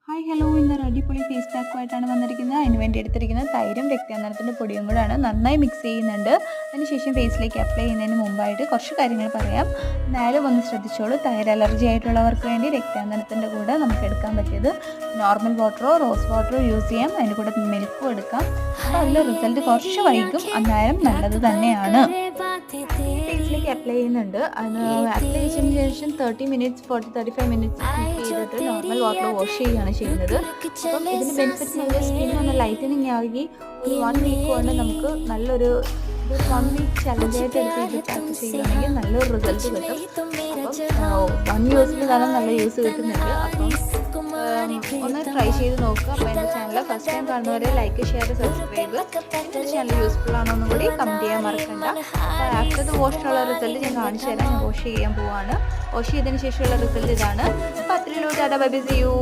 Hi hello ഇന്നൊരു അടിപൊളി face പാക്കുമായിട്ടാണ് വന്നിരിക്കുന്നത്. അതിന് വേണ്ടി എടുത്തിരിക്കുന്നത് തൈരും രക്താന്തരത്തിൻ്റെ പൊടിയും കൂടെയാണ്. നന്നായി മിക്സ് ചെയ്യുന്നുണ്ട്. അതിനുശേഷം ഫേസിലേക്ക് അപ്ലൈ ചെയ്യുന്നതിന് മുമ്പായിട്ട് കുറച്ച് കാര്യങ്ങൾ പറയാം. എന്നാലും ഒന്ന് ശ്രദ്ധിച്ചോളൂ. തൈര് അലർജി ആയിട്ടുള്ളവർക്ക് വേണ്ടി രക്താന്തരത്തിൻ്റെ കൂടെ നമുക്ക് എടുക്കാൻ പറ്റിയത് നോർമൽ വാട്ടറോ റോസ് വാട്ടറോ യൂസ് ചെയ്യാം. അതിൻ്റെ കൂടെ മിൽക്കും എടുക്കാം. അപ്പോൾ അതിൻ്റെ റിസൾട്ട് കുറച്ച് വൈകും, എന്നാലും നല്ലത് തന്നെയാണ്. ഫേസിലേക്ക് അപ്ലൈ ചെയ്യുന്നുണ്ട്. അത് അപ്ലൈ ചെയ്തതിന് ശേഷം 30 മിനിറ്റ്സ് 35 മിനിറ്റ്സ് കീപ്പ് ചെയ്തിട്ട് നോർമൽ വാട്ടർ വാഷ് ചെയ്യുകയാണ് ചെയ്യുന്നത്. അപ്പം ഇതിന് ബെനിഫിറ്റ് നല്ല സ്കിൻ ഒന്ന് ലൈറ്റനിങ് ആക്കി ഒരു 1 വീക്ക് കൊണ്ട് നമുക്ക് നല്ലൊരു 1 വീക്ക് ചലഞ്ചായിട്ട് എടുത്ത് ഇത് പാക്ക് ചെയ്യുകയാണെങ്കിൽ നല്ലൊരു റിസൾട്ട് കിട്ടും. അപ്പം 1 യൂസിൽ തന്നെ നല്ല യൂസ് കിട്ടുന്നുണ്ട്. അപ്പം ഒന്ന് ട്രൈ ചെയ്ത് നോക്കുക. അപ്പോൾ എൻ്റെ ചാനൽ ഫസ്റ്റ് ടൈം കാണുന്നവരെ ലൈക്ക് ഷെയർ സബ്സ്ക്രൈബ്. എൻ്റെ ചാനൽ യൂസ്ഫുൾ ആണോ എന്നും കൂടി കമൻറ്റ് ചെയ്യാൻ മറക്കണ്ട. ആഫ്റ്റർ ദ വാഷിനുള്ള റിസൾട്ട് ഞാൻ കാണിച്ചു തരാം. ഞാൻ വാഷ് ചെയ്യാൻ പോവാണ്. വാഷ് ചെയ്തതിന് ശേഷമുള്ള റിസൾട്ട് ഇതാണ്. അപ്പോൾ അത്രയുള്ളൂ. Tata bye bye, see U.